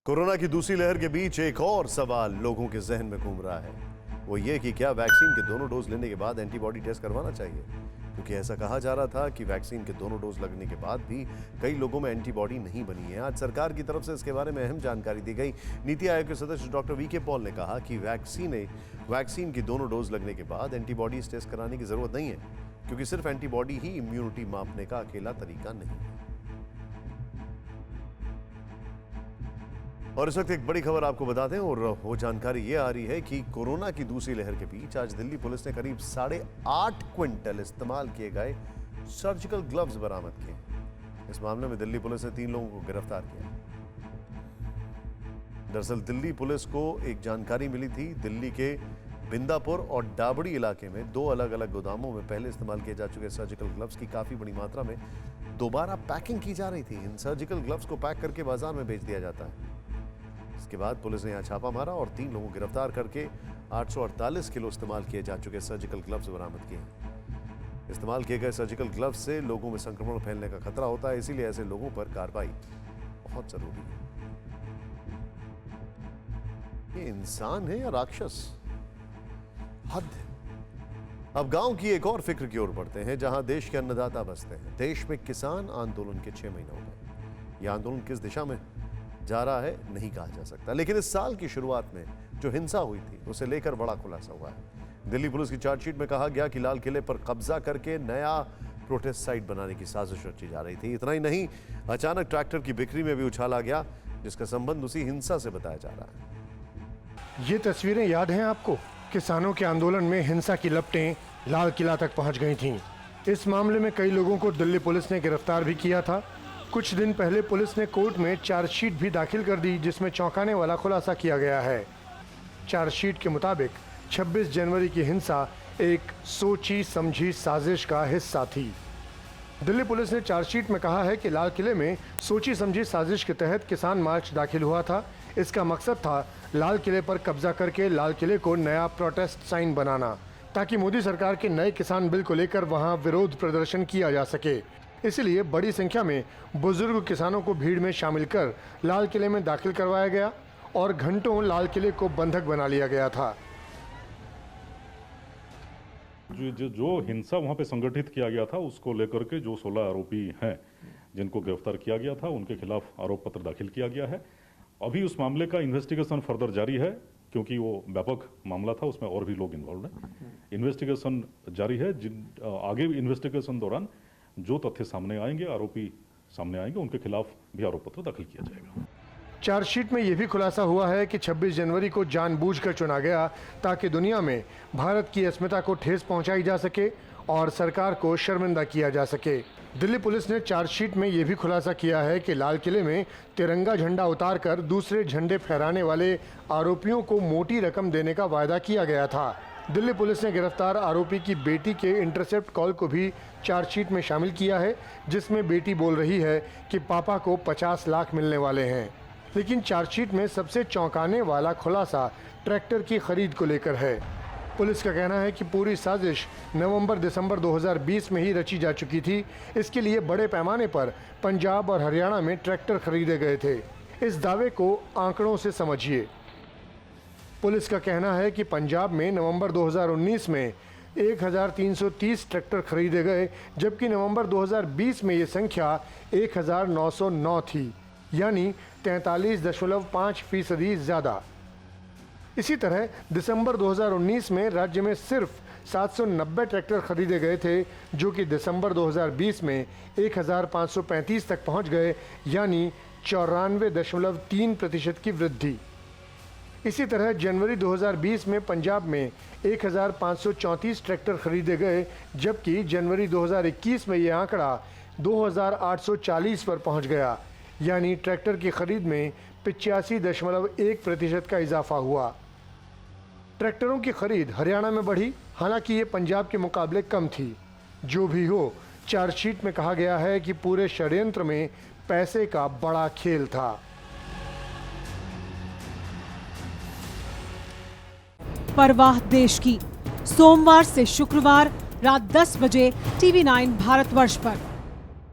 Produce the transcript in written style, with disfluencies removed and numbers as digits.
Corona की दूसरी लहर के बीच एक और सवाल लोगों के जहन में घूम रहा है, वो ये कि क्या वैक्सीन के दोनों डोज लेने के बाद एंटीबॉडी टेस्ट करवाना चाहिए। क्योंकि ऐसा कहा जा रहा था कि वैक्सीन के दोनों डोज लगने के बाद भी कई लोगों में एंटीबॉडी नहीं बनी है। आज सरकार की तरफ से इसके बारे में अहम जानकारी दी गई। नीति आयोग के सदस्य डॉक्टर वी के पॉल ने कहा कि वैक्सीन की दोनों डोज लगने के बाद एंटीबॉडीज टेस्ट कराने की जरूरत नहीं है, क्योंकि सिर्फ एंटीबॉडी ही इम्यूनिटी मापने का अकेला तरीका नहीं है। और इस वक्त एक बड़ी खबर आपको बता दें, और वो जानकारी ये आ रही है कि कोरोना की दूसरी लहर के बीच आज दिल्ली पुलिस ने करीब 8.5 क्विंटल इस्तेमाल किए गए सर्जिकल ग्लव्स बरामद किए। इस मामले में दिल्ली पुलिस ने 3 लोगों को गिरफ्तार किया। दरअसल दिल्ली पुलिस को एक जानकारी मिली थी, दिल्ली के बिंदापुर और डाबड़ी इलाके में 2 अलग अलग गोदामों में पहले इस्तेमाल किए जा चुके सर्जिकल ग्लव्स की काफी बड़ी मात्रा में दोबारा पैकिंग की जा रही थी। इन सर्जिकल ग्लव्स को पैक करके बाजार में बेच दिया जाता है। इसके बाद पुलिस ने यहां छापा मारा और 3 लोगों को गिरफ्तार करके 848 किलो इस्तेमाल किए जा चुके सर्जिकल ग्लव्स बरामद किए। इस्तेमाल किए गए सर्जिकल ग्लव्स से लोगों में संक्रमण फैलने का खतरा होता है, इसीलिए ऐसे लोगों पर कार्रवाई बहुत जरूरी है। ये इंसान है या राक्षस? हद है। अब गांव की एक और फिक्र की ओर बढ़ते हैं, जहां देश के अन्नदाता बसते हैं। देश में किसान आंदोलन के 6 महीने हो गए। यह आंदोलन किस दिशा में जा रहा है नहीं कहा जा सकता, लेकिन इस साल की शुरुआत में जो हिंसा हुई थी उसे लेकर बड़ा खुलासा हुआ है। दिल्ली पुलिस की चार्जशीट में कहा गया कि लाल किले पर कब्जा करके नया प्रोटेस्ट साइट बनाने की साजिश रची जा रही थी। इतना ही नहीं, अचानक ट्रैक्टर की बिक्री में भी उछाल आ गया, जिसका संबंध उसी हिंसा से बताया जा रहा है। ये तस्वीरें याद हैं आपको? किसानों के आंदोलन में हिंसा की लपटें लाल किला तक पहुंच गई थीं। इस मामले में कई लोगों को दिल्ली पुलिस ने गिरफ्तार भी किया था। कुछ दिन पहले पुलिस ने कोर्ट में चार्जशीट भी दाखिल कर दी, जिसमें चौंकाने वाला खुलासा किया गया है। चार्जशीट के मुताबिक 26 जनवरी की हिंसा एक सोची समझी साजिश का हिस्सा थी। दिल्ली पुलिस ने चार्जशीट में कहा है कि लाल किले में सोची समझी साजिश के तहत किसान मार्च दाखिल हुआ था। इसका मकसद था लाल किले पर कब्जा करके लाल किले को नया प्रोटेस्ट साइन बनाना, ताकि मोदी सरकार के नए किसान बिल को लेकर वहां विरोध प्रदर्शन किया जा सके। इसलिए बड़ी संख्या में बुजुर्ग किसानों को भीड़ में शामिल कर लाल किले में दाखिल करवाया गया और घंटों लाल किले को बंधक बना लिया गया था। जो हिंसा वहां पे संगठित किया गया था, उसको लेकर के जो 16 आरोपी हैं जिनको गिरफ्तार किया गया था, उनके खिलाफ आरोप पत्र दाखिल किया गया है। अभी उस मामले का इन्वेस्टिगेशन फर्दर जारी है, क्योंकि वो व्यापक मामला था, उसमें और भी लोग इन्वॉल्व हैं। इन्वेस्टिगेशन जारी है। आगे इन्वेस्टिगेशन दौरान जो तथ्य सामने आएंगे, आरोपी सामने आएंगे, उनके खिलाफ भी आरोप पत्र दाखिल किया जाएगा। चार्जशीट में यह भी खुलासा हुआ है कि 26 जनवरी को जानबूझकर चुना गया ताकि दुनिया में भारत की अस्मिता को ठेस पहुंचाई जा सके और सरकार को शर्मिंदा किया जा सके। दिल्ली पुलिस ने चार्जशीट में यह भी खुलासा किया है कि लाल किले में तिरंगा झंडा उतारकर दूसरे झंडे फहराने वाले आरोपियों को मोटी रकम देने का वायदा किया गया था। दिल्ली पुलिस ने गिरफ्तार आरोपी की बेटी के इंटरसेप्ट कॉल को भी चार्जशीट में शामिल किया है, जिसमें बेटी बोल रही है कि पापा को 50 लाख मिलने वाले हैं। लेकिन चार्जशीट में सबसे चौंकाने वाला खुलासा ट्रैक्टर की खरीद को लेकर है। पुलिस का कहना है कि पूरी साजिश नवंबर-दिसंबर 2020 में ही रची जा चुकी थी। इसके लिए बड़े पैमाने पर पंजाब और हरियाणा में ट्रैक्टर खरीदे गए थे। इस दावे को आंकड़ों से समझिए। पुलिस का कहना है कि पंजाब में नवंबर 2019 में 1330 ट्रैक्टर खरीदे गए, जबकि नवंबर 2020 में ये संख्या 1909 थी, यानी 43.5% ज़्यादा। इसी तरह दिसंबर 2019 में राज्य में सिर्फ 790 ट्रैक्टर खरीदे गए थे, जो कि दिसंबर 2020 में 1535 तक पहुंच गए, यानी 94.3% की वृद्धि। इसी तरह जनवरी 2020 में पंजाब में 1534 ट्रैक्टर खरीदे गए, जबकि जनवरी 2021 में यह आंकड़ा 2840 पर पहुंच गया, यानी ट्रैक्टर की खरीद में 85.1% का इजाफा हुआ। ट्रैक्टरों की खरीद हरियाणा में बढ़ी, हालांकि ये पंजाब के मुकाबले कम थी। जो भी हो, चार्जशीट में कहा गया है कि पूरे षड्यंत्र में पैसे का बड़ा खेल था। परवाह देश की, सोमवार से शुक्रवार रात 10 बजे TV9 भारतवर्ष पर।